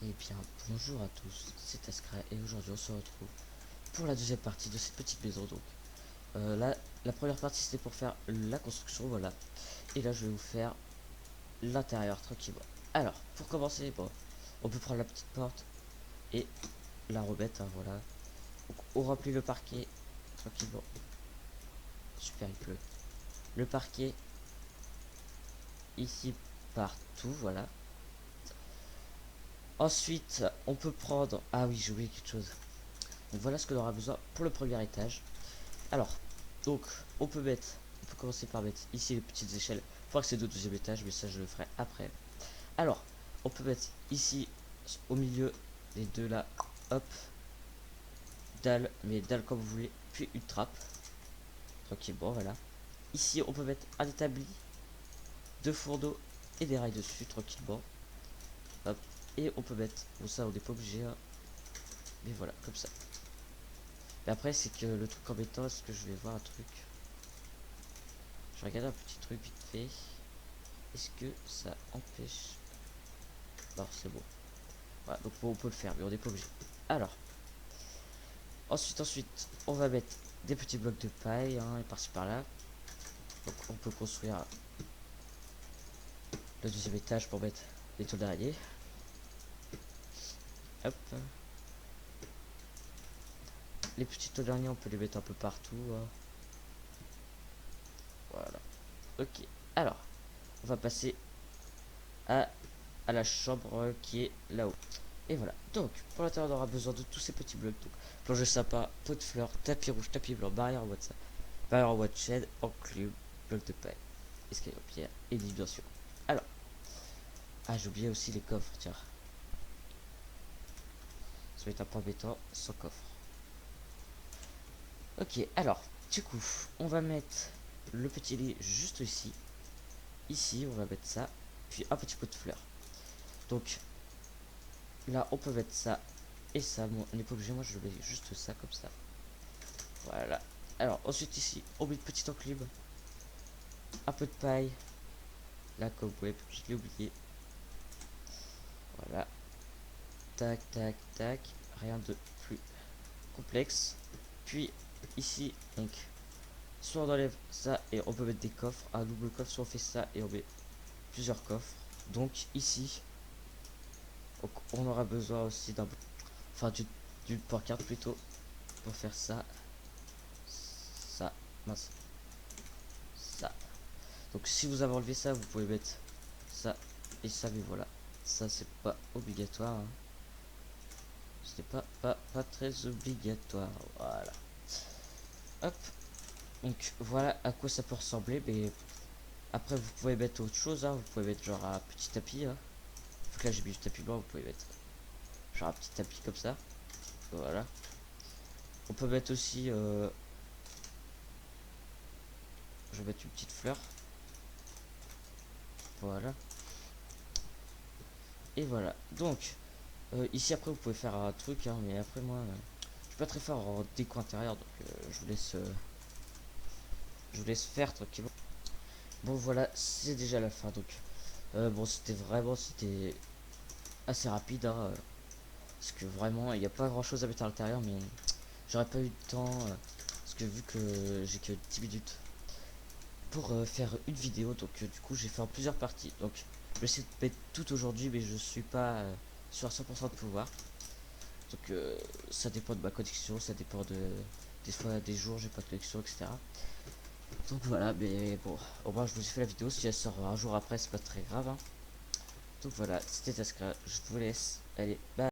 Eh bien, bonjour à tous, c'est Askra et aujourd'hui on se retrouve pour la deuxième partie de cette petite maison. Donc, la première partie c'était pour faire la construction, voilà. Et là je vais vous faire l'intérieur tranquillement. Alors, pour commencer, bon, on peut prendre la petite porte et la remettre, hein, voilà. Donc, on remplit le parquet tranquillement. Super, il pleut. Le parquet ici partout, voilà. Ensuite, on peut prendre... Ah oui, j'ai oublié quelque chose. Donc voilà ce qu'on aura besoin pour le premier étage. Alors, donc, on peut commencer par mettre ici les petites échelles pour accéder au deuxième étage, mais ça je le ferai après. Alors, on peut mettre ici au milieu les deux là, hop, dalle, mais dalle comme vous voulez, puis une trappe, tranquillement, voilà. Ici, on peut mettre un établi, deux fourneaux et des rails dessus, tranquillement, hop. Et on peut mettre, bon ça on n'est pas obligé, hein, mais voilà, comme ça. Mais après, c'est que le truc embêtant, est-ce que je vais voir un truc? Je vais regarder un petit truc vite fait. Est-ce que ça empêche? Non, c'est bon. Voilà, donc bon, on peut le faire, mais on n'est pas obligé. Alors, ensuite, on va mettre des petits blocs de paille, hein, et par-ci par-là. Donc on peut construire le deuxième étage pour mettre les tôles d'araignée. Hop. Les petits tôles d'araignée, on peut les mettre un peu partout, hein. Voilà. Ok. Alors, on va passer à, à la chambre qui est là-haut. Et voilà. Donc, pour l'intérieur, on aura besoin de tous ces petits blocs. Donc, plancher sapin, pot de fleurs, tapis rouge, tapis blanc, barrière en bois de ça, barrière en bois de chêne, enclume, bloc de paille, escalier en pierre et lit bien sûr. Alors, ah, j'ai oublié aussi les coffres, tiens. Ça va être un peu embêtant sans coffre. Ok, alors, du coup, on va mettre le petit lit juste ici. Ici, on va mettre ça, puis un petit pot de fleurs. Donc, là, on peut mettre ça et ça. Bon, on n'est pas obligé, moi je mets juste ça comme ça. Voilà. Alors, ensuite ici, on met une petite enclume, un peu de paille, la cobweb, je l'ai oublié. Voilà. Tac, tac, tac. Rien de plus complexe. Puis ici, donc, soit on enlève ça et on peut mettre des coffres, un double coffre, soit on fait ça et on met plusieurs coffres. Donc ici, on aura besoin aussi d'un, enfin d'une pancarte plutôt pour faire ça, ça, mince, ça. Donc si vous avez enlevé ça, vous pouvez mettre ça et ça, mais voilà, ça c'est pas obligatoire, hein. C'était pas très obligatoire, voilà. Hop, donc voilà à quoi ça peut ressembler, mais après vous pouvez mettre autre chose, hein. Vous pouvez mettre genre un petit tapis, hein. Donc là j'ai mis du tapis blanc, vous pouvez mettre genre un petit tapis comme ça, voilà. On peut mettre aussi, je vais mettre une petite fleur, voilà. Et voilà, donc ici après vous pouvez faire un truc, hein, mais après moi je suis pas très fort en déco intérieur, donc je vous laisse faire tranquillement. Bon voilà, c'est déjà la fin, donc bon c'était assez rapide, hein, parce que vraiment il n'y a pas grand chose à mettre à l'intérieur, mais j'aurais pas eu le temps, parce que vu que j'ai que 10 minutes pour faire une vidéo, donc du coup j'ai fait en plusieurs parties, donc je vais essayer de mettre tout aujourd'hui, mais je suis pas sur 100% de pouvoir, donc ça dépend de ma connexion, ça dépend de des fois des jours j'ai pas de connexion, etc. Donc voilà, mais bon, au moins je vous ai fait la vidéo. Si elle sort un jour après, c'est pas très grave, hein. Donc voilà, c'était Taska, je vous laisse. Allez, bye.